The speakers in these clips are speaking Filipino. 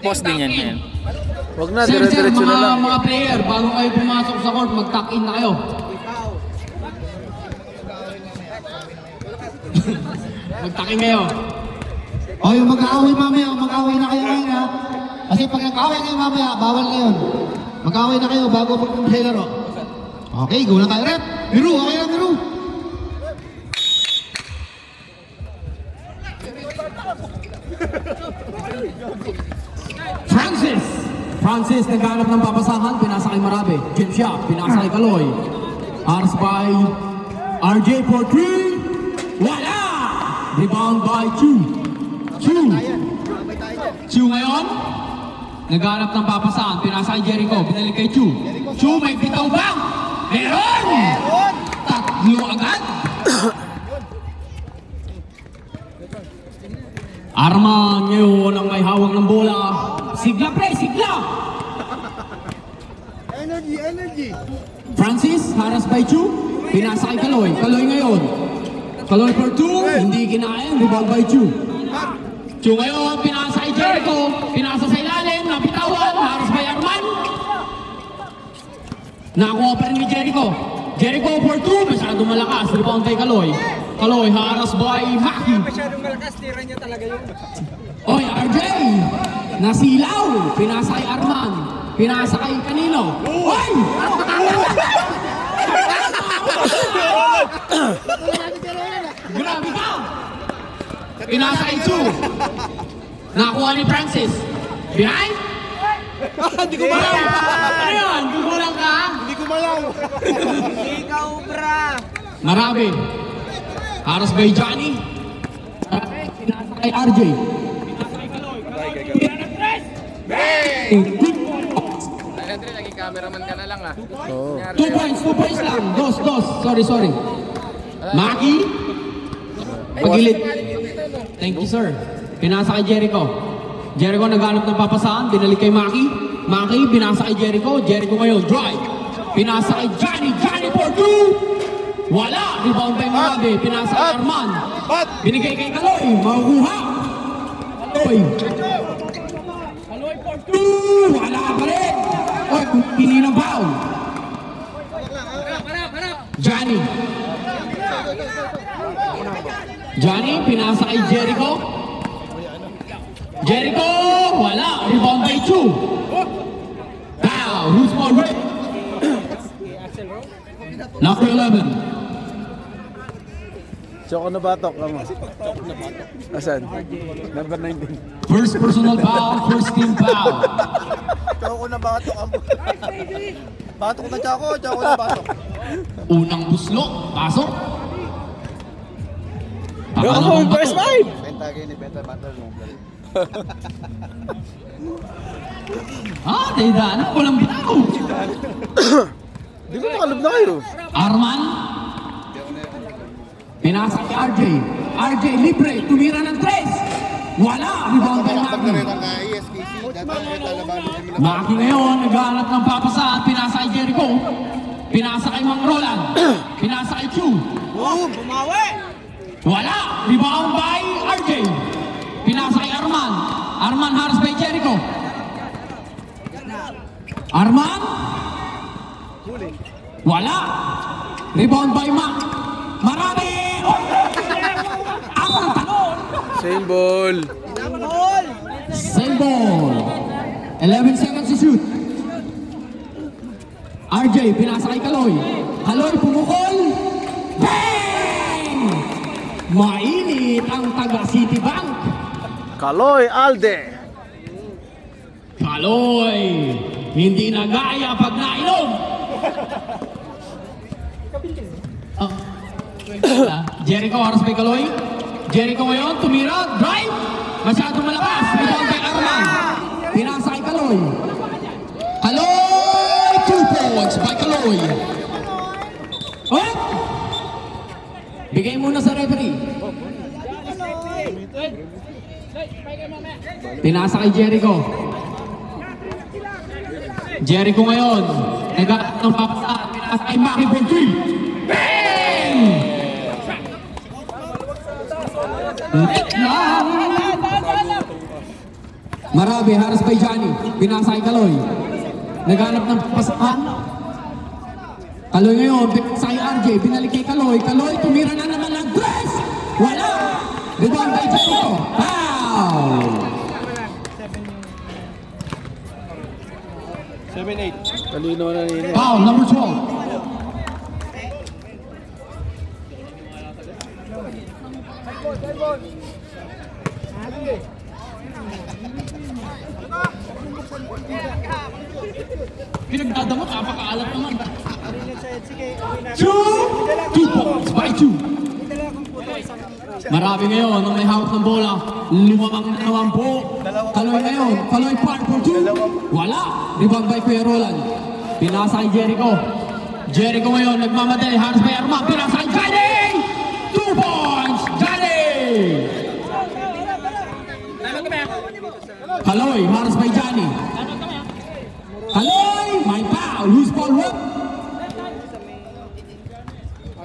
Post din yan, yan. Huwag na, dire-diretso na lang. Mga player, bago kayo pumasok sa court, mag-tuck-in na kayo. Mag-tuck-in kayo. O yung mag-aaway mamaya, mag-aaway na kayo ngayon ha. Kasi pag nag-aaway kayo mamaya, bawal na yun. Mag-aaway na kayo bago mag-play laro. Okay, go na tayo rep. Miru, okay na Miru. Francis naghanap ng papasahan, pinasa kay Marabe. Jim Shop, pinasa kay Kaloy. Ars by RJ for 3. Wala! Rebound by Chu. Chu ngayon, naghanap ng papasahan, pinasa kay Jericho, binalik kay Chu. Chu, may bitaw ba? Meron! Tatlo agad! Arman ngayon ang may hawak ng bola. Sigla pre, sigla! Energy! Francis, haras by Chu. Pinasa kay Kaloy. Kaloy ngayon. Kaloy for 2. Hindi kinain. Rebound by Chu. Chu ngayon, pinasa kay Jericho. Pinasa sa ilalim. Napitawan. Haras by Arman. Nakakuha pa rin ni Jericho. Jericho for 2. Masyadong malakas. Rebound kay Kaloy. Kaloy, haras by Maki. Masyadong malakas, tira niya talaga yun. Oy, RJ! Nasilaw! Pinasa kay Arman. Pinasa kay kanino? Oy! Grabe ka! Pinasa kay Chu. Nakuha ni Francis. Behind? Hindi ko malaw! Ano yun? Gugulang ka? Hindi ko malaw! Ikaw, bra! Marami. Haras by Johnny. Pinasa kay RJ. Pinasa kay Kaloy. Andre, naging cameraman ka na lang ah. 2 points lang. Dos. Sorry. Maki. Pagilid. Thank you, sir. Pinasa kay Jericho. Jericho naghanap ng papasahan. Binalik kay Maki. Maki, pinasa kay Jericho. Jericho ngayon, drive. Pinasa kay Johnny. Johnny for 2. Wala. Rebound by Marabe. Pinasa kay Arman. Binigay kay Kaloy. Makukuha. Kaloy. Kaloy for 2. Wala pa rin. Oy, pili ng foul. Johnny, pinasa kay Jericho. Jericho, wala. Rebound by Chu. Now, who's more ready? Number 11. Choco na batok ka mo. Asan? Number 19. First personal foul, first team foul. Choco na batok ka mo. Batok na Choco na batok. Unang buslo, pasok. Ako, first five! Dahidan, walang bitaw. Di ko nakalab na kayo. Arman. Pinasa kay RJ. RJ libre, tumira ng 3. Wala, rebound kay Maki. Maki ngayon, naghahanap ng papasahan. Pinasa kay Jericho. Pinasa kay Mang Roland. Pinasa kay Chu. Bumawi! Wala, rebound by RJ. Pinasa kay Arman. Arman haras by Jericho. Arman. Wala. Rebound by Mac. Marami. Ang talon. Same ball. Same ball. 11 seconds to shoot. RJ, pinasa kay Kaloy. Kaloy, pumukol. Bang! Mainit ang taga Citibank. Kaloy Alde. Kaloy, hindi nagaya pag nainom. Jericho, haras kay Kaloy. Jericho ngayon, tumira, drive. Masyadong malakas. Rebound kay Arman. Pinasa kay Kaloy. Kaloy, 2 points by Kaloy. Oh! Bigay muna sa referee. Pinasa kay Jericho. Jericho ngayon, nagkakaroon ng papasahan. Pinasa kay Maki for 3. Bang! Let lang! Marabe, haras by Johnny. Pinasa kay Kaloy. Naghanap ng pasakan. Kaloy ngayon, pinasa kay RJ. Binalik kay Kaloy. Kaloy, tumira na naman ng dress. Wala! Rebound by Jericho. Foul! 7-8. Talino na nini. Foul, number 12. Pinagdadamot, napakaalat naman. 2 points by 2. Marami ngayon ang may hawak ng bola. Lumamang na naman po. Kaloy ngayon. Kaloy part for 2. Wala. Rebound by Kuya Roland. Pinasa kay Jericho. Jericho ngayon nagmamadali. Hands by Arma. Pinasa kay Johnny. 2 points. Johnny. Kaloy. Hands by Johnny. Kaloy. May foul. Loose ball whip.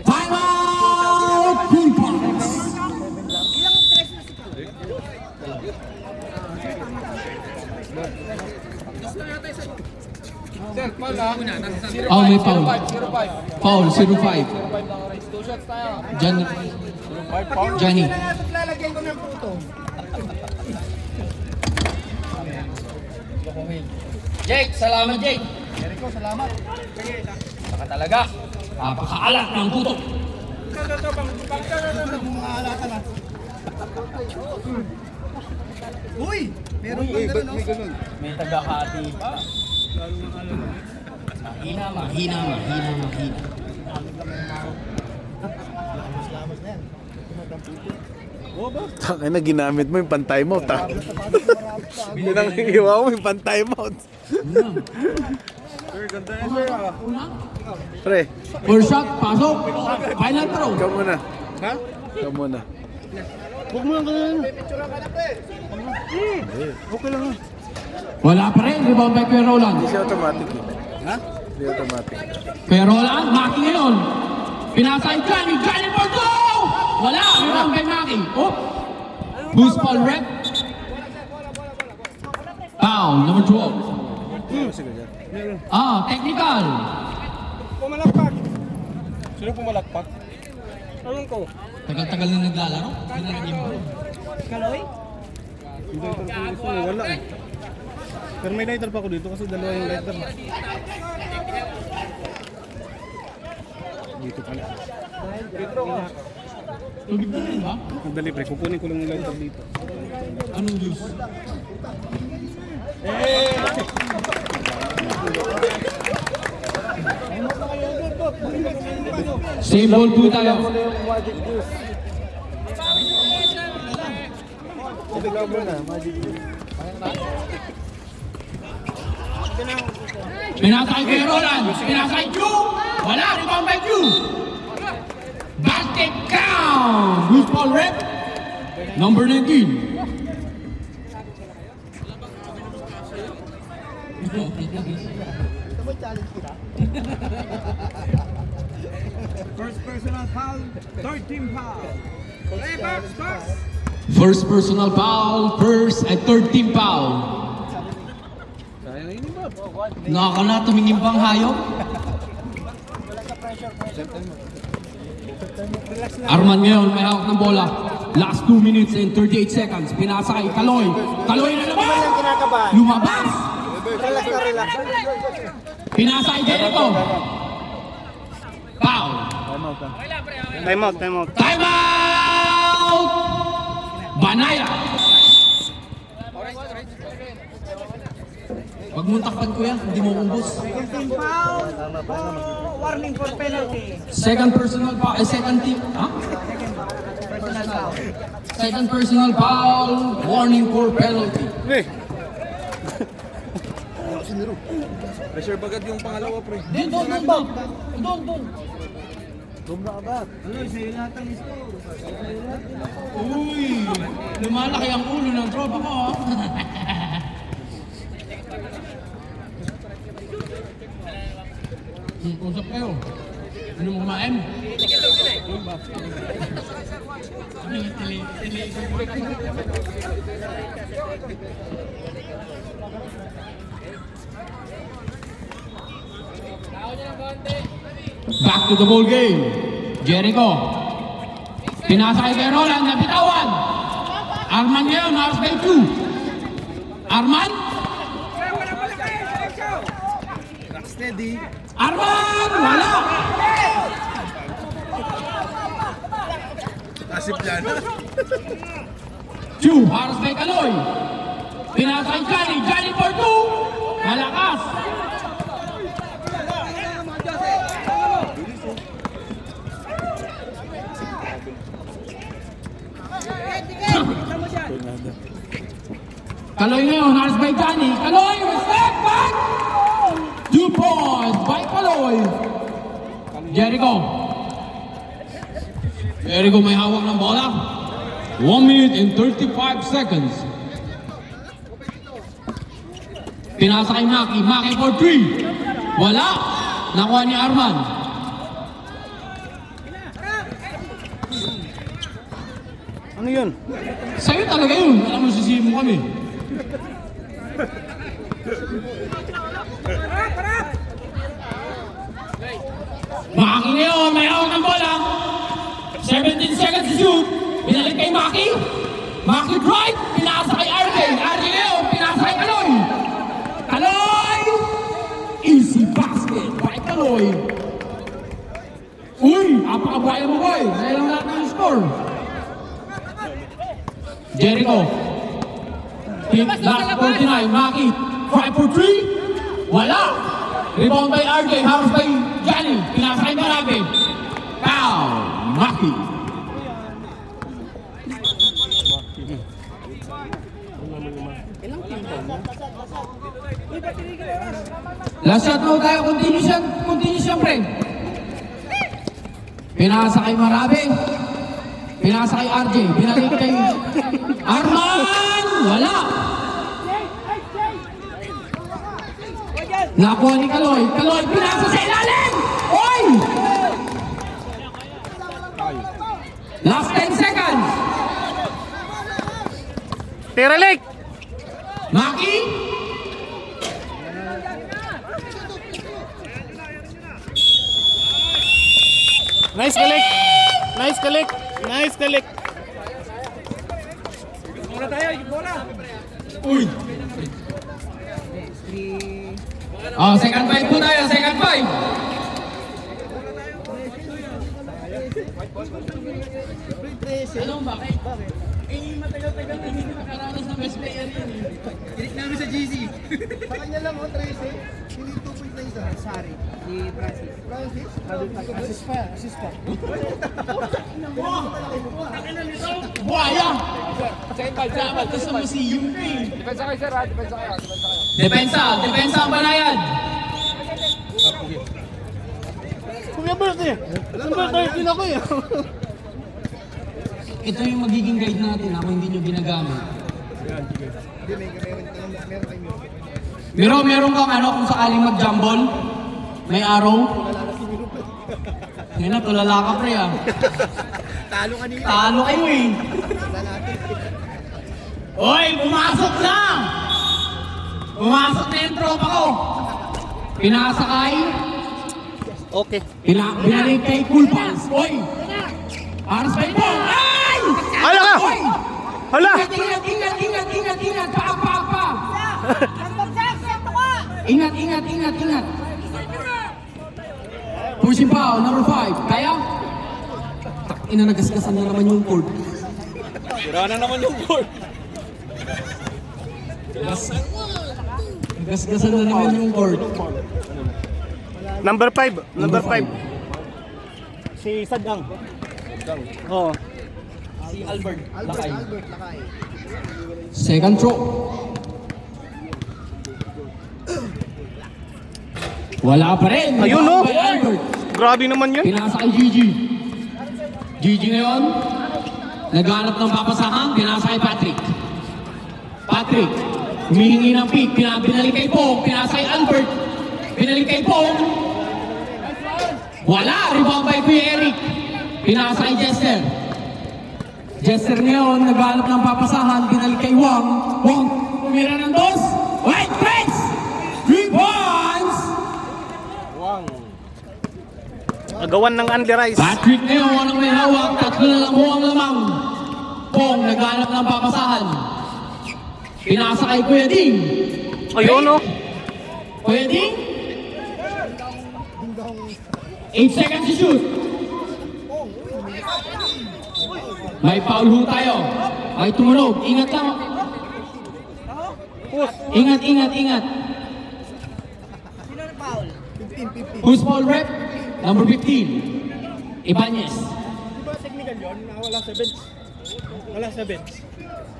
Time out. Cool points. Sir, foul ha. Oh, may foul. 05. Foul, 05. 05 lang race. 2 shots tayo. Johnny. Lalagyan ko ng puto. Jake, salamat Jake. Jericho, salamat. Saka talaga, napakaalat ng puto. Mga alatan na. Uy! Meron pa gano'n, no? May taga-hati pa. Mahina. Tangay na ginamit mo yung pan-time out ha. Yun ang iwa mo yung pan-time out. Pre, First shot, pasok. Final throw. ikaw muna. Ha? Ikaw muna. Huwag mo lang ganun. Okay lang ha. Wala pa rin, rebound by Kuya Roland. Hindi siya automatic eh. Ha? Hindi automatic. Kuya Roland, Maki ngayon. Pinasa kay Johnny, Johnny for go! Wala, rebound by Maki. Oh, boost ball rep. Foul, number 12. Technical. Pumalakpak. Sino pumalakpak? Ewan ko. Tagal-tagal na naglalaro. Pinalagyan mo. Kaloy? Wala eh. Pero may lighter pa ako dito kasi dalawa yung lighter. Dito pala. Tubig na rin ba? Dali pre, kukunin ko lang yung lighter dito. Anong juice? Same ball po tayo. Pinasay kay Roland. Pinasay Q. Wala, rebound by Q. Basket count. Loose ball rep. Number 19. First personal foul, third team foul. First personal foul, first at third team foul. Nakakala, tumingin pang hayop. Arman ngayon, may hawak ng bola. Last 2 minutes and 38 seconds. Pinasa kay Kaloy. Kaloy na naman! Lumabas! Relax. Pinasa kay Jericho. Foul. Time out. Time out! Banaya! Pag mong takpan ko yan, hindi mo umbos. Second team foul. Warning for penalty. Second personal foul, second team, ha? Personal foul. Second personal foul, warning for penalty. Pre! Pressure bagad yung pangalawa pre. Doon. Ano, sa'yo lahat ang score. Uy, lumalaki ang ulo ng tropa ko, ha? Usap kayo. Ano mo kumain? Tili. Back to the ball game. Jericho. Pinasa kay Roland, nabitawan. Arman ngayon, Mars by 2. Arman? Steady. Arman! Wala! Asip yan. Chu, Haras by Kaloy. Pinasa kay Johnny, Johnny for 2. Malakas. Kaloy ngayon, Haras by Johnny. Kaloy, step back! 2 points by Kaloy. Jericho. Jericho may hawak ng bola. 1 minute and 35 seconds. Pinasa kay Maki. Maki for 3. Wala. Nakuha ni Arman. Ano yun? Sa'yo talaga yun. Alam mo, sisihin mo kami. Maki ngayon, may hawak ng bola. 17 seconds to shoot. Binalik kay Maki. Maki drive. Pinasa kay RJ. RJ ngayon, pinasa kay Kaloy. Kaloy! Easy basket by Kaloy. Uy, apakabaya mo boy. Dahil lang lahat ng score. Jericho. Last 49, Maki. 5 for 3. Wala. Rebound by RJ. Harus by Johnny. Pinasa kay Marami. Foul. Maki. Last shot mo tayo. Continue siyempre. Pinasa kay Marami. Pinasa kay RJ. Binalik kay Arman. Wala. Nakuha ni Kaloy. Kaloy, pinasa sa ilalim! Oy! Last 10 seconds. Tira Lake! Maki? Nice kalik! Nice kalik! Nice kalik! Bola tayo, bola. Uy! Oh, second five po tayo, second five. Ano bakit? Eh, matagal-tagal na hindi nakaranas ng best player yun. Kinik namin sa GC. Sa kanya lang, 13. Hindi 2 na isa. Sari. Si Francis. Francis? Assist pa. Buhaya! Second ball, second ball. Dapat sa si yung Depensa kayo, sir, ha? Depensa kayo, depensa kayo. Depensa ang banayad. Kuya Bert eh. Number 13 ako eh. Ito yung magiging guide natin ako hindi nyo ginagamit. Hindi, meron kayo. Meron kang ano kung sakaling mag-jumble? May arrow? Yan na, tulala ka pre ah. Talo kanina. Talo kayo eh. Oy, pumasok na! Pumasok na yung tropa ko. Pinasa kay? Okay. Binalik kay Cool Pants. Oy! Aras pa ito! Ay! Hala ka! Oy! Hala! Ingat! Pa! Ingat! Pushing foul, number 5. Kaya? Ina, nagasgasan na naman yung court. Sira na naman yung board. Nagasgasan na naman yung court. Number 5. Number 5. Si Sadang. Oo. Si Albert Lakay. Albert Lakay. Second throw. Wala pa rin. Ayun, Rebound no? by Albert. Grabe naman yun. Pinasa kay Gigi. Gigi ngayon, naghanap ng papasahan, pinasa kay Patrick. Patrick, humihingi ng pick, binalik kay Pong, pinasa kay Albert. Binalik kay Pong. Wala, rebound by Kuya Eric. Pinasa kay Jester. Jester ngayon, naghanap ng papasahan, binalik kay Wong. Wong, tumira ng dos. Wait, Prince! 3 points! Agawan ng Andy Rice. Patrick ngayon ang may hawak, 3 na lang ho ang lamang. Pong naghanap ng papasahan. Pinasa kay Kuya Ding. Ayun, no? Kuya Ding. 8 seconds to shoot. May foul ho tayo. May tumunog. Ingat lang. Ingat, ingat, ingat. Who's foul rep? Number 15. Ibanez. Di ba technical yun? Wala sa bench. Wala sa bench.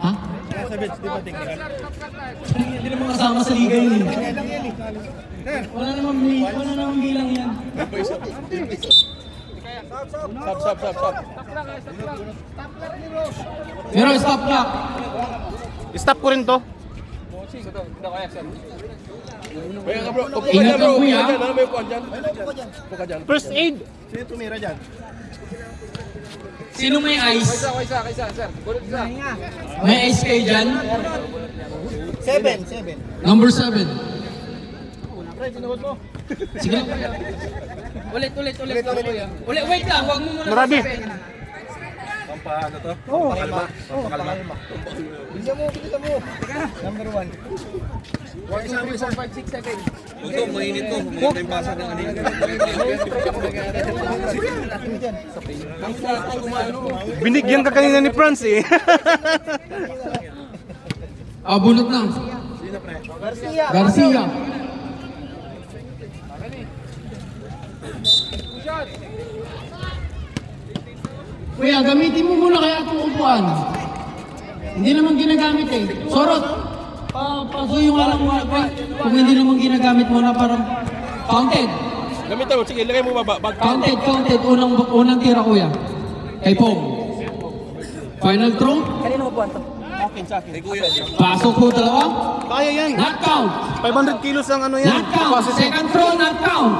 Ha? Wala sa bench, di ba technical? Hindi naman kasama sa liga yun. Kaya lang yan eh. Wala namang bilang yan. Stop. Pero stop clock. Stop ko rin to. Ingat lang kuya. First aid. Sino may ice? Kaysa, sir. Bulot isa. May ice kayo dyan? 7. Number 7. Sige lang. Ulit. Wait lang, wag mo muna. Marami. Number 1. 1, 2, 3, 4, 5, 6, 7. Binigyan ka kanina ni Franz eh. Bunot na. Garcia. Kuya, gamitin mo muna kaya itong upuan. Hindi naman ginagamit eh. Sorot. Pasuyo nga lang muna. Kung hindi naman ginagamit mo na parang counted. Gamitin mo, sige, ilagay mo baba. Counted. Unang tira kuya. Kay Pong. Final throw. Pasok ko dalawa. Kaya yan. Not count. 500 kilos ang ano yan. Not count. Capacity. Second throw, not count.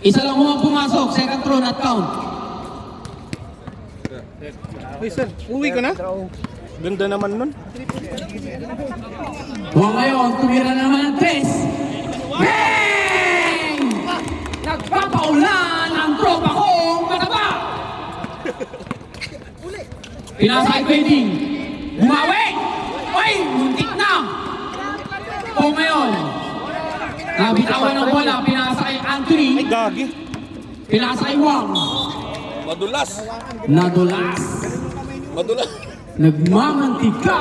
Isa lang mo ang pumasok. Second throw, not count. Uy, sir, uwi ka na? Ganda naman nun. Huwag ngayon, tumira naman ng 3. Bang! Nagpapaulan ang tropa kong mataba! Pinasa kay Pweding. Bumawi! Uy! Muntik na! Kung ngayon, nabitawan ng bola, pinasa kay Anthony. Ay, gagi. Pinasa kay Wang. Madulas. Nadulas. Nagmamantika.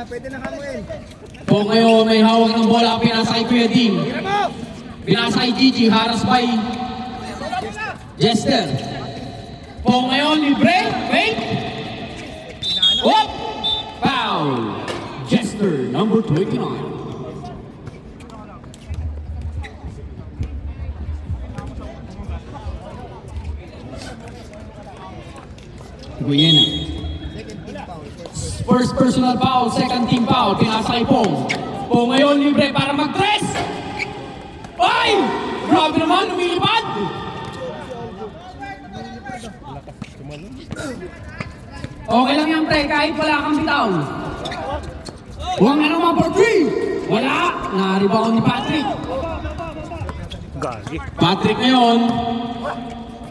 Pwede na hanguin. Kung ngayon may hawak ng bola, pinasa kay Kuya Ding. Pinasa kay Gigi, haras by Jester. Kung ngayon libre, fake. Whoop! Foul. Jester, number 29. Guyena. First personal foul, second team foul, pinasa kay Pong. Pong ngayon libre para mag-tres. Ay! Grabe naman, lumilipad! Okay lang yan, pre, kahit wala kang bitaw. Huwag na naman for 3. Wala! Naribaw ni Patrick. Gagi. Patrick ngayon,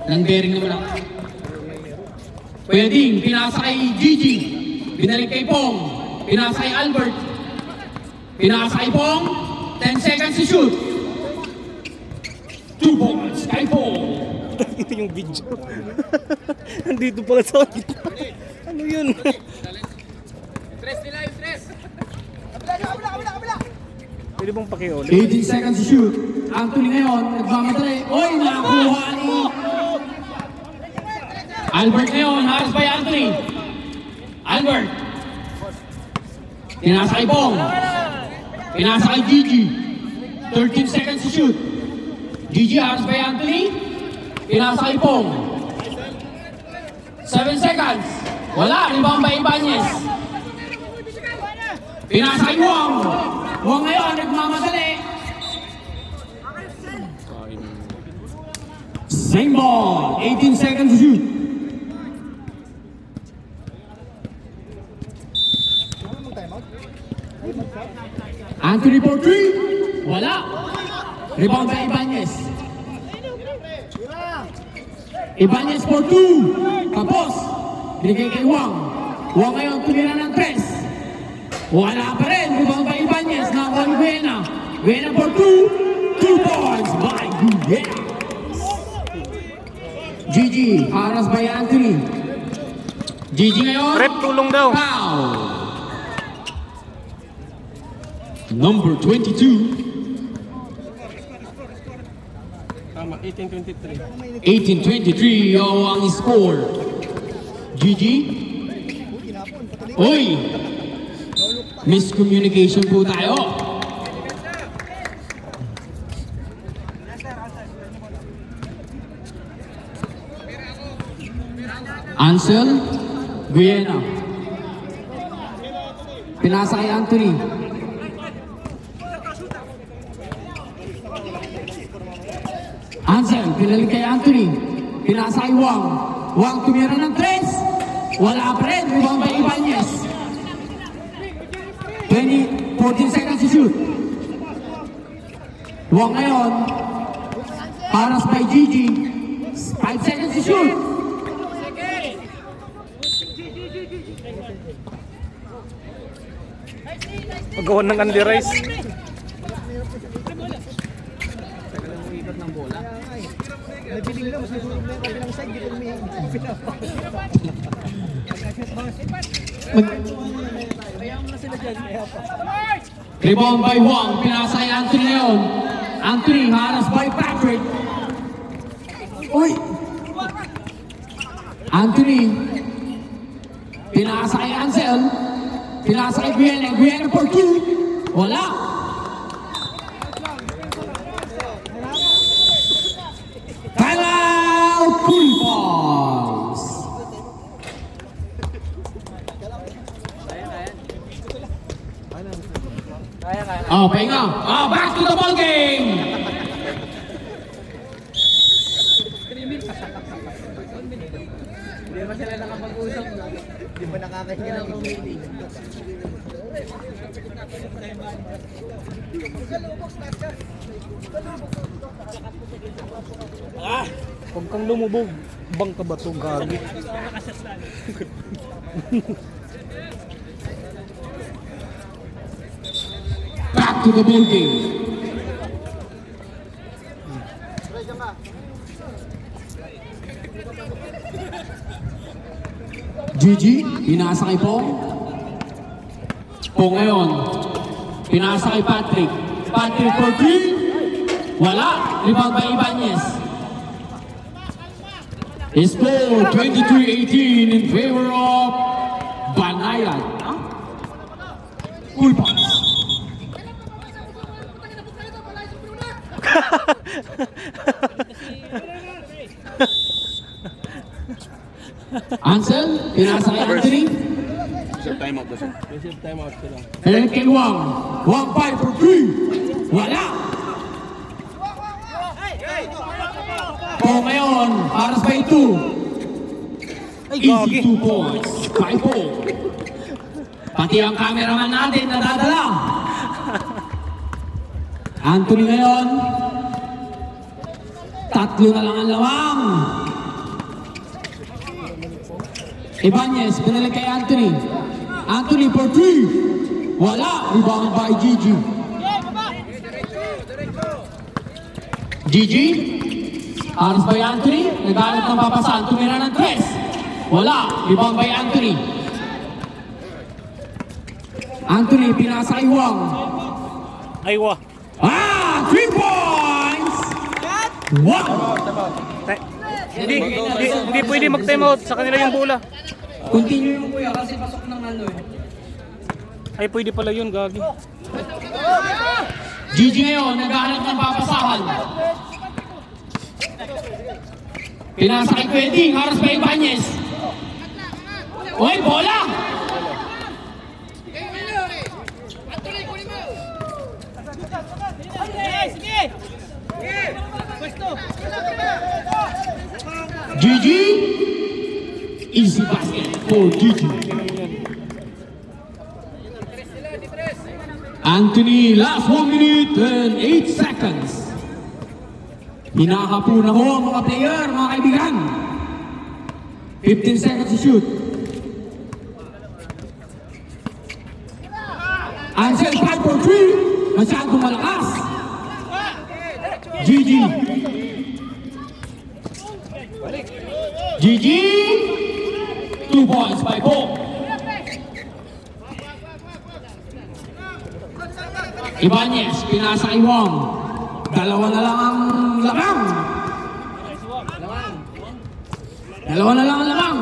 nang bearing naman ako. Pwedeng, pinasa kay Gigi. Binalik kay Pong. Pinasa kay Albert. Pinasa kay Pong. 10 seconds to shoot. 2 points kay Pong. Ito yung video. Nandito pala sa kita. Ano yun? Tres nila yung tres. Pwede bang pakiulit? 18 seconds to shoot. Anthony ngayon, nagmamadali. Oy, nakuha ni Albert ngayon, haras by Anthony. Albert. Pinasa kay Pong. Pinasa kay Gigi. 13 seconds to shoot. Gigi, haras by Anthony. Pinasa kay Pong. 7 seconds. Wala, rebound by Ibanez. Pinasa kay Wang. Wang ngayon, nagmamadali. Same ball. 18 seconds to shoot. Anthony for 3. Wala. Rebound by Ibanez. Ibanez for 2. Tapos, binigay kay Wang. Wang ngayon, tumira ng 3. Wala pa rin. Rebound by Ibanez. Nakuha ni Guiena. Guiena for 2. 2 points by Guiena. Gigi, haras by Anthony. Gigi ngayon. Rep, tulong daw. Foul. Number 22. Tama, 18-23. 18-23 ang score. Gigi. Uy! Miscommunication po tayo. Ansel Guiena. Pinasa kay Anthony. Ansel, pinalik kay Anthony. Pinasa kay Wang. Wang tumira ng 3. Wala pa rin. Rebound by Ibanez. 14 seconds to shoot. Wang ngayon. Paras by Gigi. 5 seconds to shoot. Magawan ng Andy Rice. Nabiling lang, mas nasunog na yung kabilang side, di ko Rebound by Wang. Pinasa kay Anthony ngayon. Anthony, haras by Patrick. Uy! Anthony. Pinasa kay Ansel. Pinasa kay Guiena. Guiena for 2. Wala. Timeout! Full balls. Oh, pahinga. Back to the ball game. Hindi ba sila nakapag-usap? Hindi ba nakakahinga ng meeting? Huwag kang lumubog. Bang ka ba ito, gagi? Back to the ball game. Gigi, pinasa kay Pong. Pong ngayon, pinasa kay Patrick. Patrick for 3. Wala. Rebound by Ibanez. Score 23-18 in favor of Banayan. Full pass. Ansel, pinasa kay Anthony. Time out sila. Pinalik kay Wang. Wang 5 for 3. Wala. Po ngayon, paras by 2. Easy 2 points. Kay Po. Pati ang cameraman natin nadadala. Anthony ngayon. 3 na lang ang lawang. Ibanez, pinalik kay Anthony. Anthony for 3. Wala. Rebound by Gigi. Gigi. Aras by Anthony. Nagalit ng papasan. Tumira ng 3. Wala. Rebound by Anthony. Anthony, pinasa kay Wang. Aywa. 3 points! Wow! Hindi pwede mag-time out. Sa kanila yung bola. Continue yung kuya kasi pasok ng ano eh. Ay, pwede pala yun, gagi. Gigi ngayon, naghahanap ng papasahan. Pinasa kay Quentin, haras pa Ibanez. Uy, bola! Gigi! Easy basket for Gigi. Anthony, last 1 minute and 8 seconds. Hinahapuna ko ang mga player, mga kaibigan. 15 seconds to shoot. Ansel 5 for 3. Masyadong malakas. GG. GG. 2 points by Bo. Ibanez, pinasa kay Wong. Dalawa na lang ang lakang. Dalawa na lang ang lakang.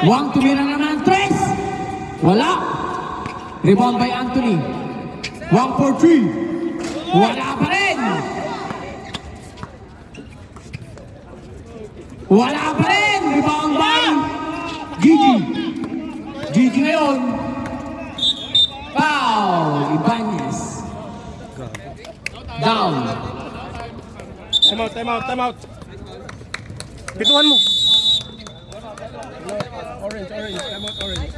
Wong tumira naman 3. Wala. Rebound by Anthony. 1 for 3. Wala pa rin. Wala pa rin. Rebound by Gigi. Gigi ngayon. Foul. Ibanez. Down. Time out. Pituan mo. Orange. Time out, orange.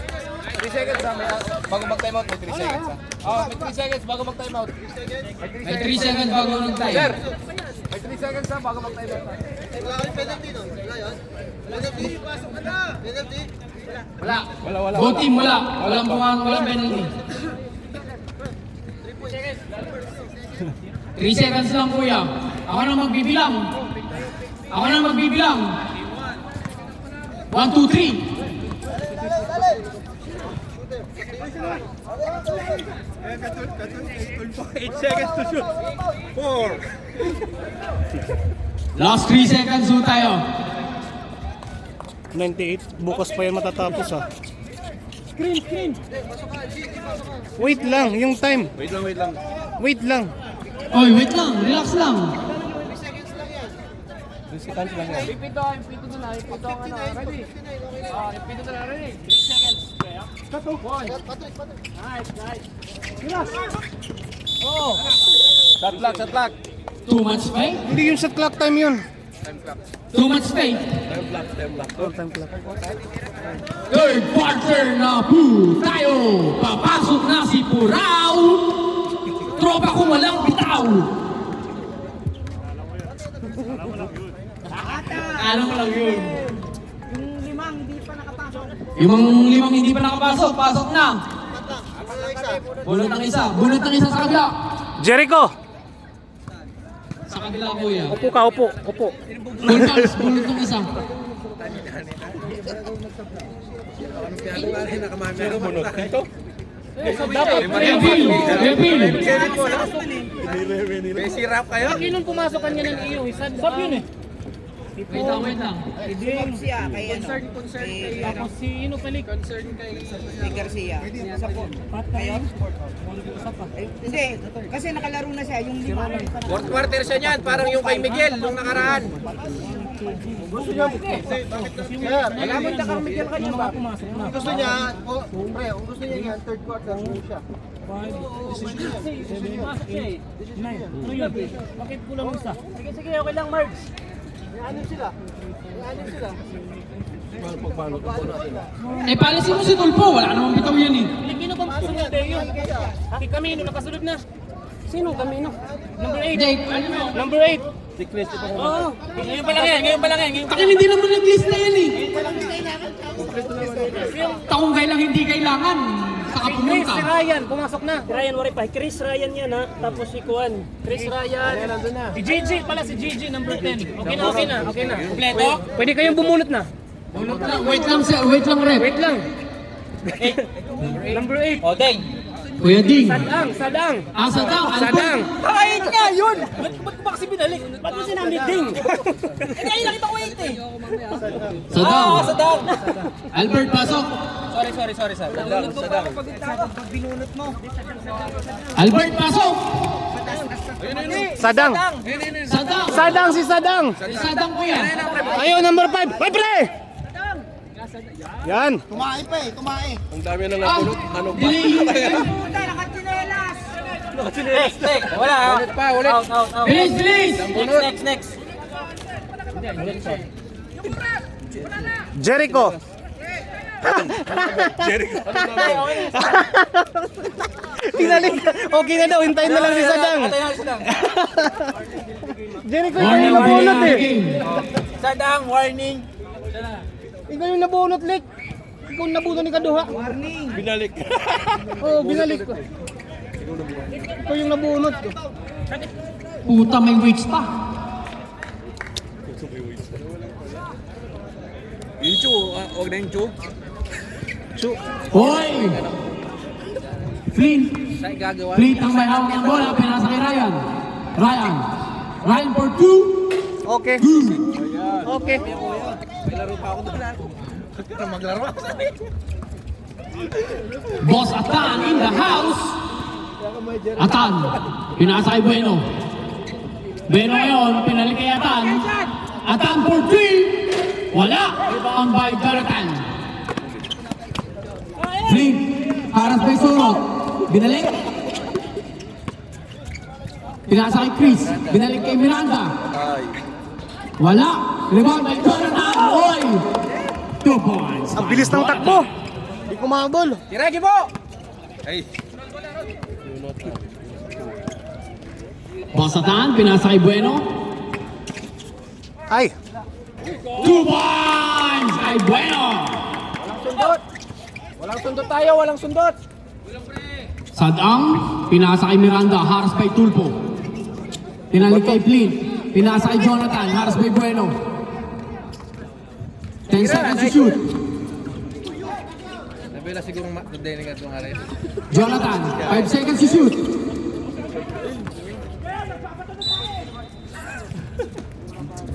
3 seconds ha. Bago mag-time out, may 3 seconds ha. May 3 seconds bago mag-time out. May 3 seconds bago mag-time. Sir, may 3 seconds ha bago mag-time out. Wala kang penalty nun. Wala yun? Penalty? Penalty? Wala. Both team wala. Walang penalty. 3 seconds lang kuya. Ako na magbibilang. 1, 2, 3. 8 seconds to shoot. 4. Last 3 seconds ho tayo. 98. Bukas pa yan matatapos ah. Screen. Wait lang, yung time. Wait lang. Oy, wait lang. Relax lang. Repeat na ready. Repeat na ready. 3 seconds. One. Nice. Oh. Shot clock. Too much faith? Hindi yung shot clock time yun. Too much faith? Third quarter na po tayo. Papasok na si Purao. Tropa ko walang bitaw. Alam mo lang yun. Yung limang hindi pa nakapasok, pasok na. Bunot ng isa sa kabila. Jericho! Sa kabila kuya. Upo ka, upo. Bunot ng isa. Reveal. May sirap kayo? Kinun pumasok kanya ng iyo. Sab yun eh. Wait lang. Siya kay concern kay Tapos si Ino Palik. Garcia. Sa po. Kayo? Hindi, kasi nakalaro na siya yung lima. Fourth quarter siya niyan, parang yung kay Miguel nung nakaraan. Alam mo na Miguel kanya ba? Gusto niya, pre, kung gusto niya yan, third quarter siya. Pumasok siya eh. 9. Ano yun? Bakit kulang isa? Sige, okay lang Marge. Anim sila. Eh, palisin mo si Tulpo. Wala namang bitaw yan eh. Pilipino bang kasunod tayo? Si Camino nakasunod na. Sino Camino? Number 8. Jake, ano mo? Number 8. Oo. Ngayon pa lang yan. Takin hindi naman nag-list na yan eh. Taong kailang hindi kailangan. Saka pumunta. Si Ryan, pumasok na. Ryan Waripay. Chris Ryan yan ha. Tapos si Kuan. Chris Ryan. Si Gigi pala, si Gigi number 10. Okay na. Kompleto? Pwede kayong bumunot na. Wait lang, rep. Wait lang. Number 8. O, Deng. Kuya Ding. Sadang. Sadang. Kahit nga yun! Ba't ba kasi binalik? Ba't mo sinabi ding? Ay, nakita ko 8 eh. Sadang. Albert, pasok. Sorry, Sadang. Binunot mo. Albert, pasok. Sadang. Sadang. Si Sadang. Si Sadang kuya. Ayaw, number 5. Ay, pre! Yan. Tumae pa eh, tumae. Puta, nakatsinelas! Next. Wala. Ulit. Out. Bilis. Next. Jericho. Pinalik. Okay na daw, hintayin na lang si Sadang. Jericho, ikaw yung nabunot eh. Sadang, warning. Ikaw yung nabunot, Lik. Ikaw yung nabunot ni Kaduha. Binalik. Oo, binalik ko. Ikaw yung nabunot. Puta, may weights pa. Yung Chu, huwag na yung Chu. Hoy! Flint. Sa'yo gagawa. Flint ang may hawak ng bola. Pinasa kay Ryan. Ryan for 2. Okay. Okay. May laro pa ako doon. Maglaro ako sa Boss Atan in the house. Atan. Pinasa kay Bueno. Bueno ngayon. Pinalik kay Atan. Atan for 3. Wala. Rebound by Jonathan. Flint. Haras by Surot. Binalik. Pinasa kay Chris. Binalik kay Miranda. Wala. Rebound by Jonathan. Oy! 2 points. Ang bilis ng takbo. Hindi kumabol. Tira, Gibo! Ay. Bosatan, pinasa kay Bueno. Ay. 2 points kay Bueno. Walang sundot tayo, walang sundot. Sadang, pinasa kay Miranda. Haras by Tulpo. Pinalik kay Flint. Pinasa kay Jonathan. Haras by Bueno. 10 seconds to shoot. Nabila siguro magdinig at mga rin. Jonathan, 5 seconds to shoot.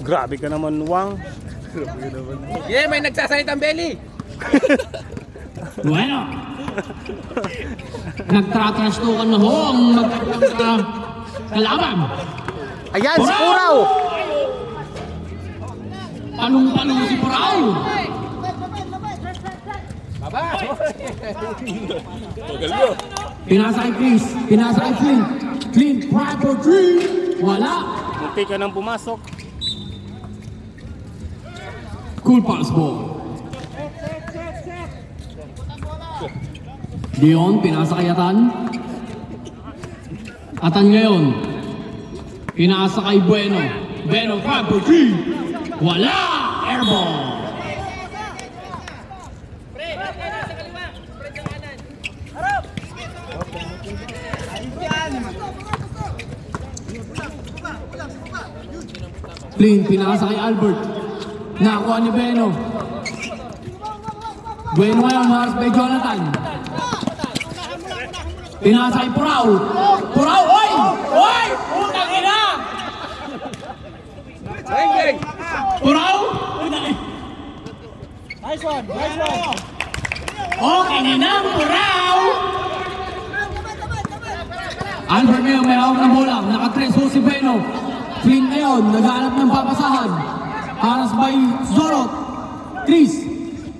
Grabe ka naman, Wang. Yeah, may nagsasalitang belly. Bueno. Nagtratrastukan na ho ang magkakang kalaban. Ayan, si Puraw. Palong-palong si Purao. Baba! Pinasa kay Chris. Pinasa kay Flint. Flint, try for 3. Wala. Munti ka nang pumasok. Cool pass ball. Dion, pinasa kay Atan. Atan ngayon. Pinasa kay Bueno. Bueno, 5 for 3. Wala! Airball! Flynn, pinasa kay Albert. Nakakuha ni Bueno. Bueno ngayon, haras by Jonathan. Pinasa kay Purao. Purao, oy! Oy! Utang ina! Bang! Purao! Nice one. Okay na ng Purao! Albert ngayon, may hawak ng bola. Naka-tres ho si Bueno. Flynn ngayon, naghahanap ng papasahan. Haras by Zorot. Chris,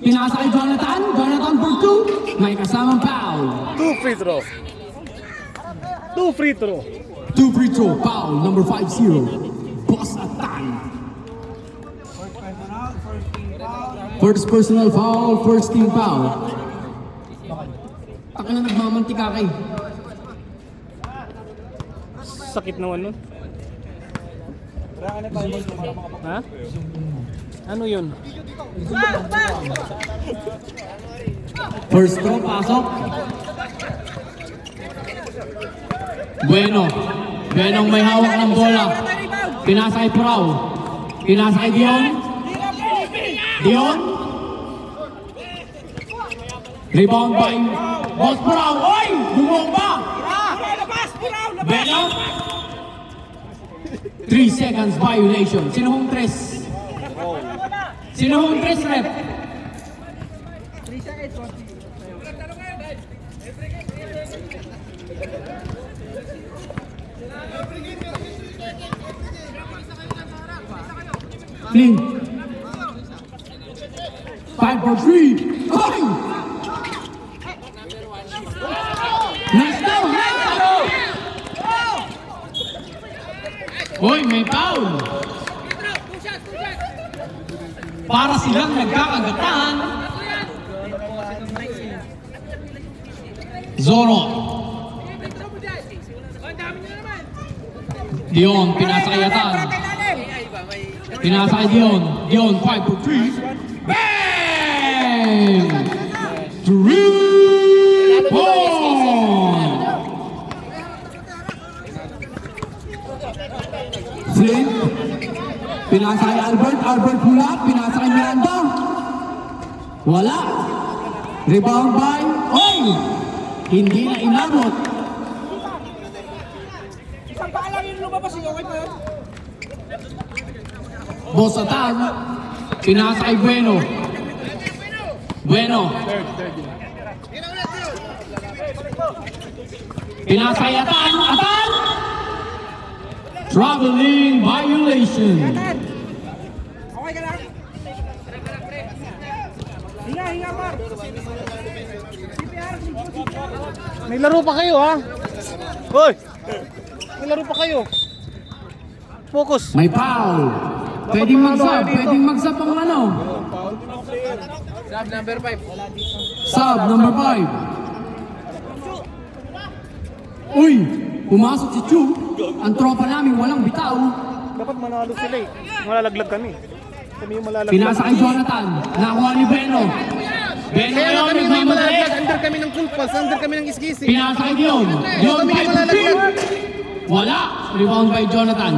pinasa kay Jonathan. Jonathan for 2. May kasamang foul. 2 free throw. 2 free throw. 2 free throw, foul, number 5-0. Boss Atan. First personal foul, first team foul. Taka na nagmamantika kay. Sakit naman nun. Ha? Ano yun? First throw, pasok. Bueno. Buenong may hawak ng bola. Pinasa kay Purao. Pinasa kay Dion. Dion. Rebound by Boss Purao. Oy! Bumomba! Bueno. 3 seconds violation. Sino hong tres? Sino hong tres, rep? Flynn. 5 for 3. Going! Nice down! Nice down! Hoy, may foul! Para silang nagkakagatan. Zoro. Dion, pinasakay Atan. Pinasakay Dion. Dion, 5 for 3. Bang! 3 point! Flint. Pinasakay Albert. Albert hula. Pinasakay Miranda. Wala. Rebound by Oy! Hindi na inabot. Isang paalam yung lumabas, okay po yun? Boss Atan. Pinasakay Bueno. Bueno. Pinasakay Atan. Atan! Traveling violation. Okay ka lang? Hinga, Mar. May laro pa kayo ha. Hoy! May laro pa kayo. Focus. May foul. Pwedeng mag-sub. Pwedeng mag-sub ang ano. Sub number 5. Sub number 5. Uy! Pumasok si Chu. Ang tropa namin walang bitaw. Dapat manalo sila eh. Malalaglag kami. Kami yung malalaglag. Pinasa kay Jonathan. Nakuha ni Beno. Beno Kaya lang ngayon kami may malalaglag. nagmamadali. Under kami ng full pulse. Under kami ng iskisi. Pinasa kay Dion. Dion Kami 5 yung for malalaglag. 3. Wala. Rebound by Jonathan.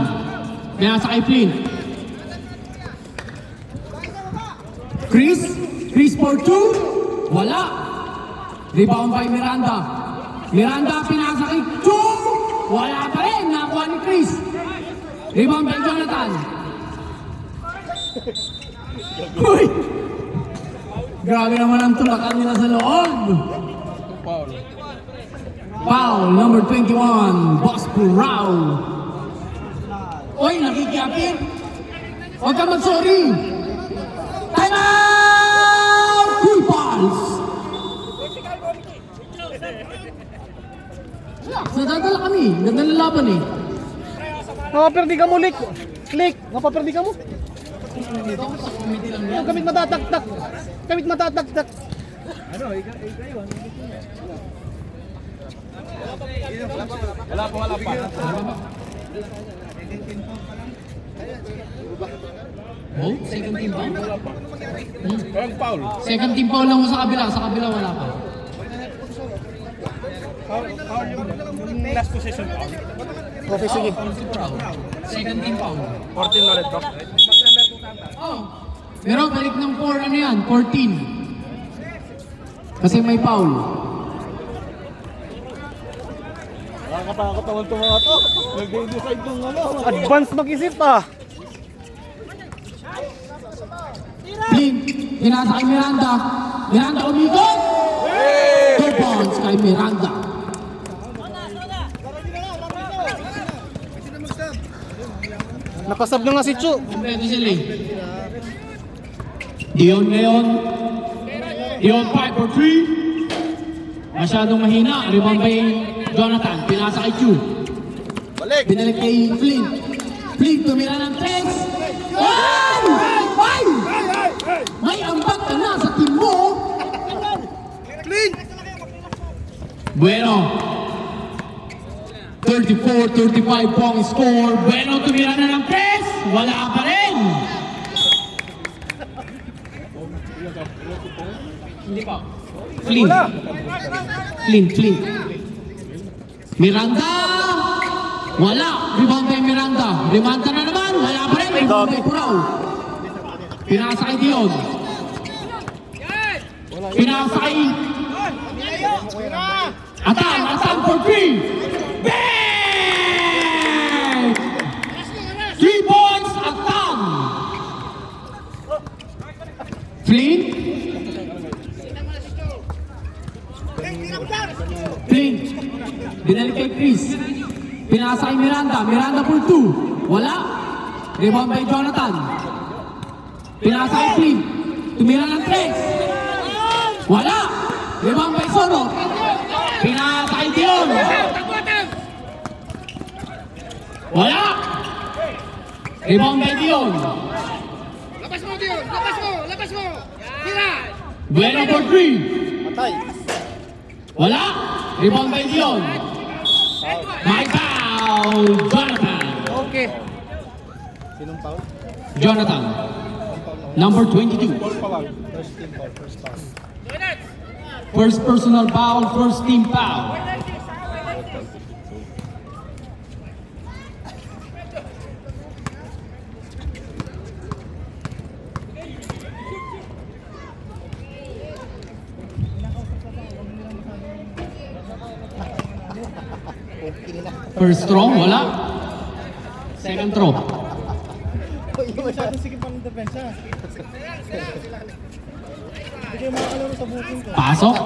Pinasa kay Flynn. Chris. Chris for 2. Wala. Rebound by Miranda. Miranda pinasa kay Chu. Wala pa rin. Nakuha ni Chris. Rebound by Jonathan. Uy! Grabe naman ang tulakan nila sa loob. Foul number 21, Boss Purao. Oy, nakikiyapin. Huwag ka mag-sorry. Time out! Full balls. Nadadala kami. Ganda ng laban eh. Napaperdi ka mo, Lick. Lick, napaperdi ka mo. Yung kamit matataktak. Kamit matataktak. Wala pa. Oh, second team foul? Wrong foul. Second team foul lang mo sa kabila. Sa kabila wala pa. Last possession. Okay, sige. Second team foul. 14 ulit to. Oh. Pero balik ng 4, ano yan? 14. Kasi may foul. Nakakatakot naman itong mga to. Nag-decide ng ano. Advance mag-isip ah. Flynn, pinasa kay Miranda. Miranda umikot! 2 points kay Miranda. Nakasab na nga si Chu. Kompleto sila eh. Dion ngayon. Dion 5 for 3. Masyadong mahina. Rebound by Jonathan. Pinasa kay Chu. Binalik kay Flynn. Flynn tumira ng 3. Ay! Ay! May ambag ka na sa team mo. Bueno. 34-35 po ang score. Bueno tumira na ng 3. Wala pa rin. Hindi pa. Flynn. Flynn. Miranda. Wala. Rebound by Miranda. Miranda na naman. Wala pa rin. Rebound by Purao. Pinasa kay Dion. Pinasa kay Atan for 3. Bang! 3 points, Atan. Flynn. Binalik kay Chris. Pinasa kay Miranda. Miranda for 2. Wala. Rebound by Jonathan. Pinasa kay Flynn. Tumira ng 3. Wala. Rebound by Zoro. Pinasa kay Dion. Wala. Rebound by Dion. Labas mo, Dion! Labas mo! Tira! Bueno for 3. Patay. Wala. Rebound by Dion. My foul, Jonathan. Okay. Jonathan, number 22. First personal foul, first team foul. First throw, wala. Second throw. Pasok.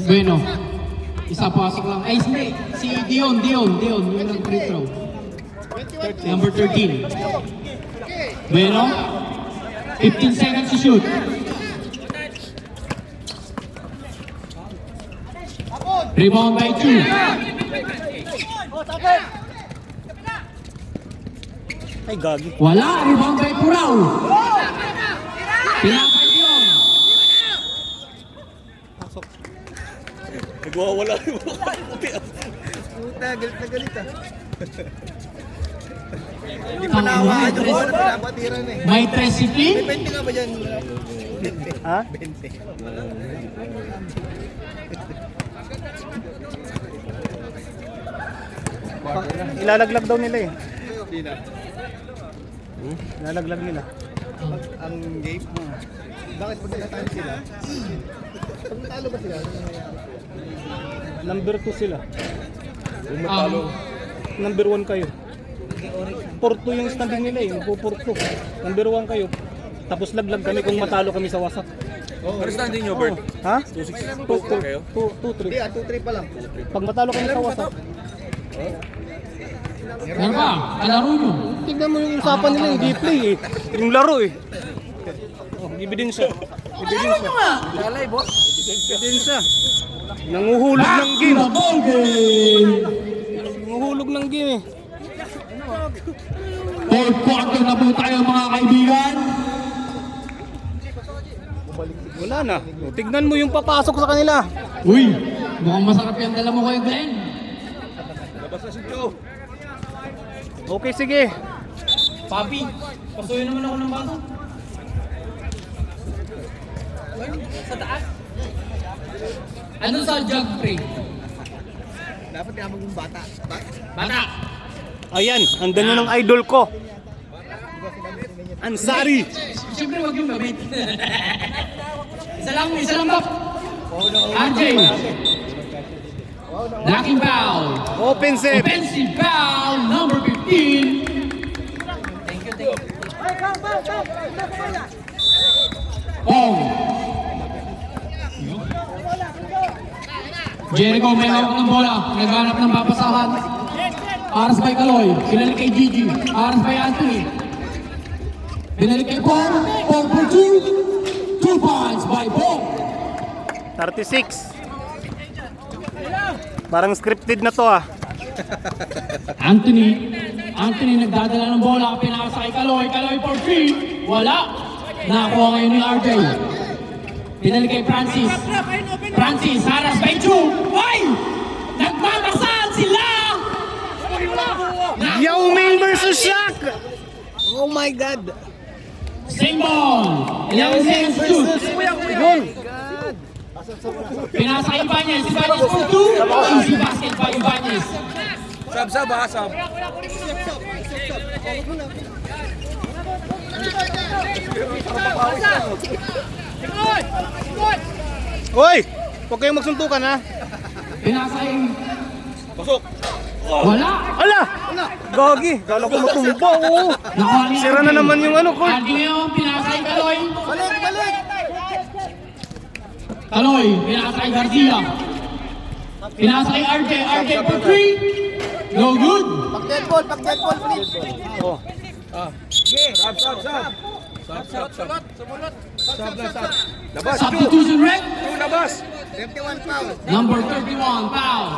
Bueno. Isa pasok lang. Ay, hindi. Si Dion. Yung nag-free throw. Number 13. Bueno. 15 seconds to shoot. Rebound by 2. Ay, gagi. Wala. Rebound by Purao. Pinapay yun. Nagwawala yung Puta, galit na galit ah. May tresipi? 20 nga ba dyan? Ha? 20. Ilalaglag daw nila eh. Ilalaglag nila. Ang game? Bakit pag natalo sila? Pag natalo ba sila? Number 2 sila. Number 1 kayo. 4-2 yung standing nila eh. Magpo-4-2. Number 1 kayo. Tapos laglag kami kung matalo kami sa wasak. Ano standing nyo, Bert? Ha? 2-6 kayo? 2-3. Hindi 2-3 pa lang. Pag matalo kami sa wasak. Ano ba? Kalaro nyo. Tignan mo yung usapan nila yung gameplay eh. Yung laro eh. Oh, ebidensya. Ebidensya. Ebidensya. Nanguhulog ng game. Nanguhulog ng game eh. Third quarter na po tayo mga kaibigan. Wala na. O, tignan mo yung papasok sa kanila. Uy, mukhang masarap yung dala mo kayo, Glenn. Labas na si Joe. Okay, sige. Papi, pasuyo naman ako ng bato. Sa taas? Ano sa jug free? Dapat kaya maging bata. Bata! Ayan, andan yun ng idol ko. Ansari. Siyempre wag yung mabit. Isa lang ba? RJ! Knocking foul! Offensive. Offensive foul, number 15. Bong! Jericho may hawak ng bola. Naghanap ng papasahan. Aras by Kaloy. Binalik kay Gigi. Aras by Anthony. Binalik kay Bong. Bong for 2. 2 points by Bong. 36. Parang scripted na to ah. Anthony nagdadala ng bola. Pinasa kay Kaloy. Kaloy for 3. Wala. Nakakuha ngayon ni RJ. Binalik kay Francis. Francis, haras by 2. Ay! Nagmamasahan sila! Yao Ming versus Shaq! Oh my God! Same ball! 11 seconds to shoot. Yun! Pinasa kay Ibanez. Ibanez for 2. Easy basket by Ibanez. Sab ha, sab. Hoy! Huwag kayong magsuntukan ha! Pinasa kay... Pasok! Wala! Ala! Gagi! Kala ko matumba oh! Nakuha ni Sira na RJ. naman yung ano, Colt. RJ yung pinasa kay Kaloy. Balik! Kaloy, pinasa kay Garcia. Pinasa kay RJ. RJ for 3. No good. Pag-dead ball, please! Oh. Sab! Sumulot! Substitution red. Labas! Number 31, foul.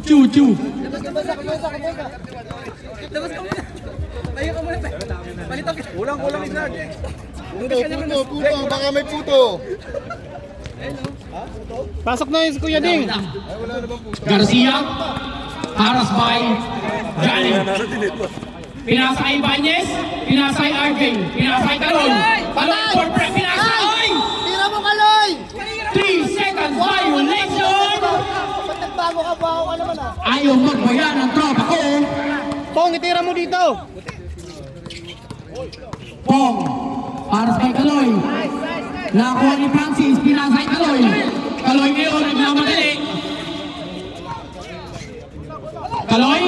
Chu. Kulang isa. Puto, baka may puto. Pasok na yun si Kuya Ding. Garcia. Paras by Johnny. Pinasay Ibanez. Pinasay Arvin. Pinasay Talon. Talon for prep. Pinasay. Tira mo, Kaloy! 3 seconds violation. Ba't nagbago ka ba? Ako naman ah. Ayaw magbayan ng tropa ko. Pong, itira mo dito. Pong. Paras by Kaloy. Nakuha ni Francis. Pinasay Kaloy. Kaloy ngayon nagmamadali. Kaloy.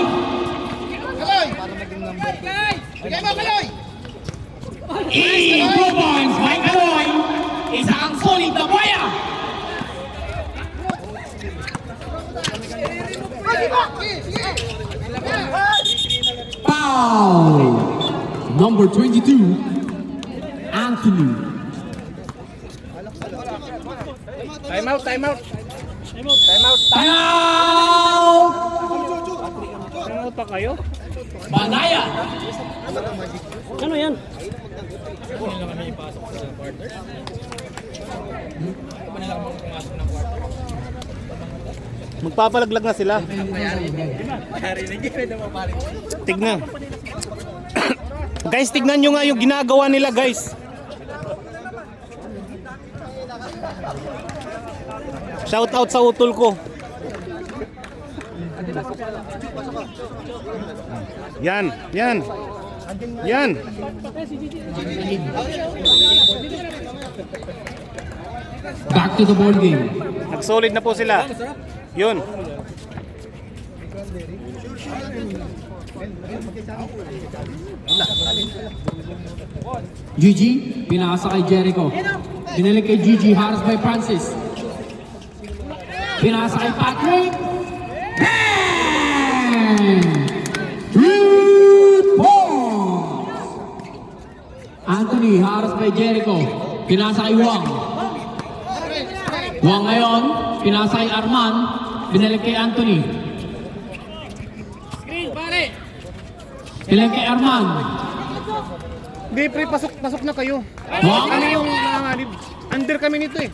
Bigay mo, Kaloy! 2 points by Kaloy. Isa kang solid na boya. Foul. Number 22, Anthony. Time out. Timeout. Ano pa kayo? Banaya. Ano yan? Magpapalaglag na sila. Tignan. Guys, tignan nyo nga yung ginagawa nila, guys. Shout out sa utol ko. Yan. Back to the ball game. Nag-solid na po sila. Yun. Gigi, pinasa kay Jericho. Binalik kay Gigi, Harris by Francis. Pinasa kay Patrick. Bang! 3 points! Anthony, Harris by Jericho. Pinasa kay Wang. Wang ngayon, pinasa kay Arman. Binalik kay Anthony. Binalik kay Arman. Hindi, pre, pasok na kayo. Wang. Ano yung nangangalib? Under kami nito eh.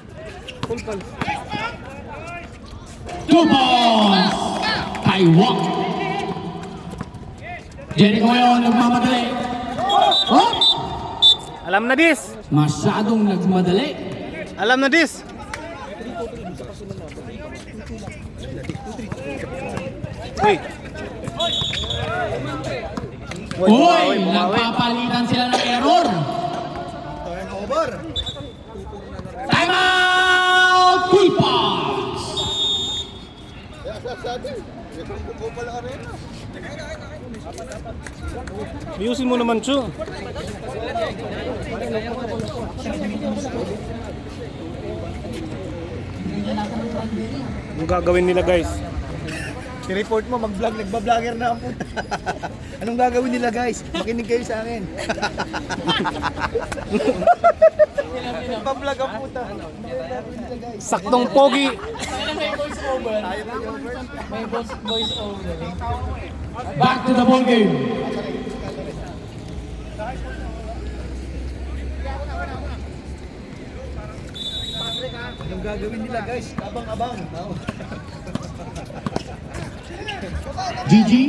Full pal. 2 points! Kay Wang. Jericho ngayon, nagmamadali. Oh! Alam na this. Masyadong nagmadali. Alam na this. Uy. Uy! Nagpapalitan sila ng error. Turnover! Time out! Full pass! Ayusin mo naman, Chu. Ang gagawin nila, guys? I-report mo, mag-vlog, nagba-vlogger na ang puta. Anong gagawin nila guys? Makinig kayo sa akin. Nagba-vlog ang puta. Saktong pogi. Back to the ball game. Anong gagawin nila guys? Abang-abang. Gigi.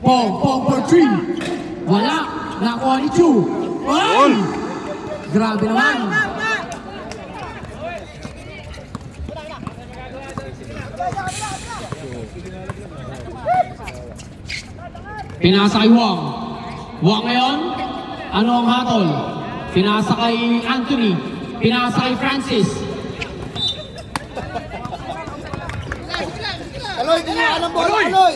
Pong for 3. Wala. Nakuha ni Chu. Ay! Grabe naman. Pinasa kay Wang. Wang ngayon, ano ang hatol? Pinasa kay Anthony. Pinasa kay Francis. Kaloy, di nyo alam bola, Kaloy!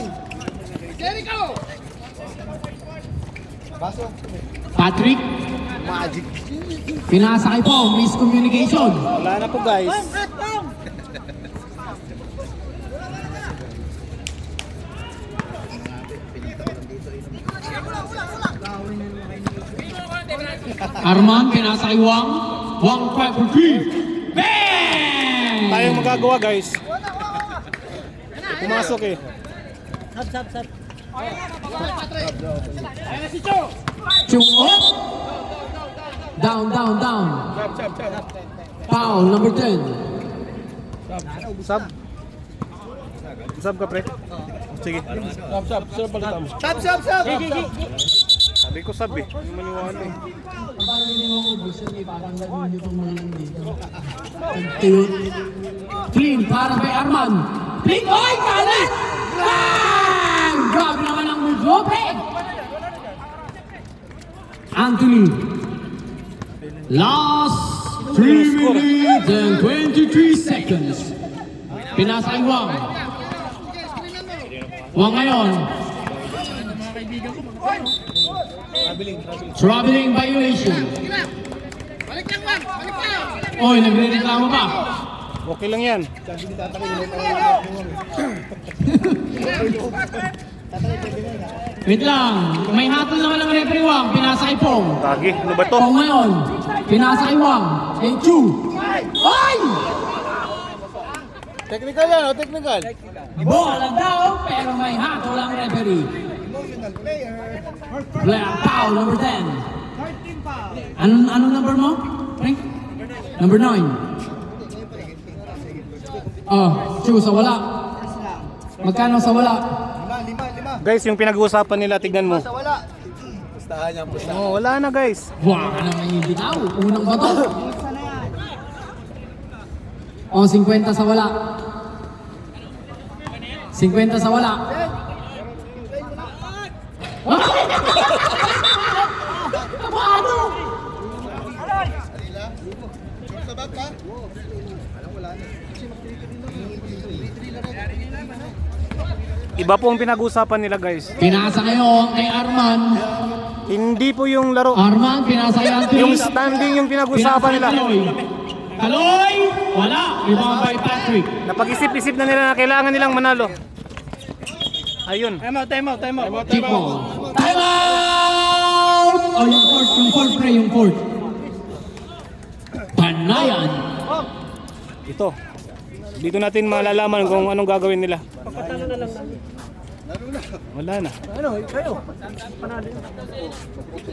Patrick. Magic. Pinasa kay Pong. Miscommunication. Wala na po, guys. Arman, pinasa kay Wang. Wang, 5 for 3. Bang! Tayong magagawa guys. Pumasok eh. Chung up. Down, down, down. Foul, number 10. Sub. Sub ka pre. Sige. Sub. Sir palitan mo. Sub! Sabi ko sub eh. Hindi maniwala eh. Clean para kay Arman. Clean, oy, kanan! Bang! Grabe naman ang move, Lopez! Anthony. Last 3 minutes and 23 seconds. Pinasa kay Wang. Wang ngayon. Traveling violation. Oy, nagre-reklamo pa. Okay lang yan. Wait lang. May hatol naman ng referee Wang. Pinasa kay Pong. Tagi. Ano ba to? Pong ngayon. Pinasa kay Wang. Kay Chu. Oy! Technical yan, technical. Ball ang daw, pero may hatol ang referee. Player foul, number 10. Anong number mo? Frank? Number 9. Oh, Chu, sa wala. Magkano sa wala? Guys, yung pinag-uusapan nila, tignan mo. Oh, wala na guys. Wala ka naman yung bitaw. Unang bato. O, 50 sa wala. 50 sa wala. Ano? Iba po ang pinag-uusapan nila guys. Pinasa kayo kay Arman. Hindi po yung laro. Arman, pinasa kay Anthony. Yung standing yung pinag-uusapan nila. Kaloy! Wala! Rebound by Patrick. Napag-isip-isip na nila na kailangan nilang manalo. Ayun. Time out. Keep ball. Time out! Oh, yung court, pre, yung court. Panayan. Ito. Dito natin malalaman kung anong gagawin nila. Wala na.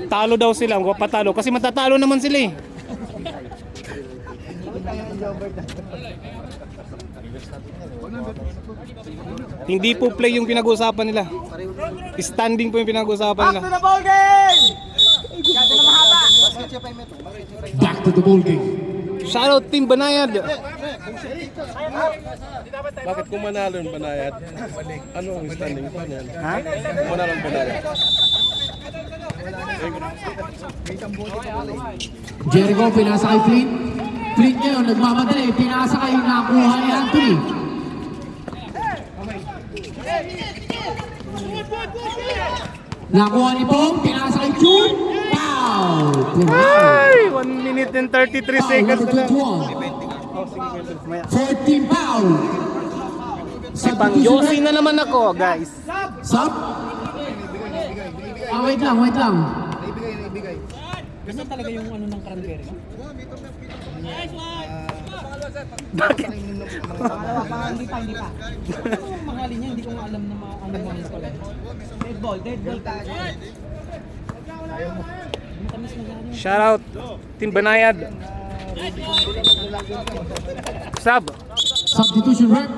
Talo daw sila, patalo kasi matatalo naman sila eh. Hindi po play yung pinag-uusapan nila. Standing po yung pinag-uusapan nila. Back to the ball game. Shoutout Team Banayad. Bakit kung manalo yung Banayad? Ano ang standing pa niyan? Ha? Kung manalo yung Banayad? Jericho, pinasa kay Flint. Flint ngayon, nagmamadali. Pinasa kay nakuha ni Anthony. Nakuha ni Pong, pinasa kay June. Foul! Ay, 1 minute and 33 seconds na lang. 14 foul. Pang Yossi na naman ako, guys. Sub? Wait lang. Ganyan talaga yung ano ng cranberry. Bakit? Hindi pa. Ang mahalin niya, hindi ko nga alam na ano mo yun pala. Dead ball tayo. Shoutout Team Banayad. Sub. Substitution rep.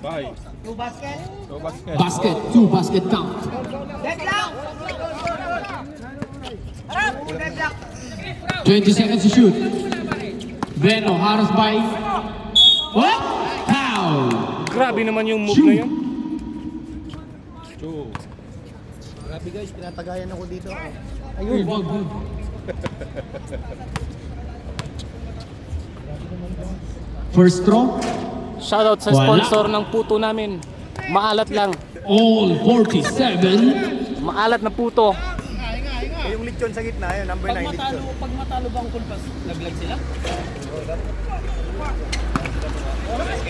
Bye. Basket. 2 basket count. Dead lock! 20 seconds to shoot. Beno, Harris by. What? Foul. Grabe naman yung move na yun. Grabe guys, pinatagayan ako dito. Ayun, wag. First throw. Shoutout sa Wala. sponsor ng puto namin. Maalat lang. All 47. Maalat na puto. Yung lechon sa gitna, yun, number 9 lechon. Pag matalo ba ang kulpas, laglag sila?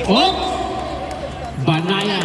Oh! Banaya.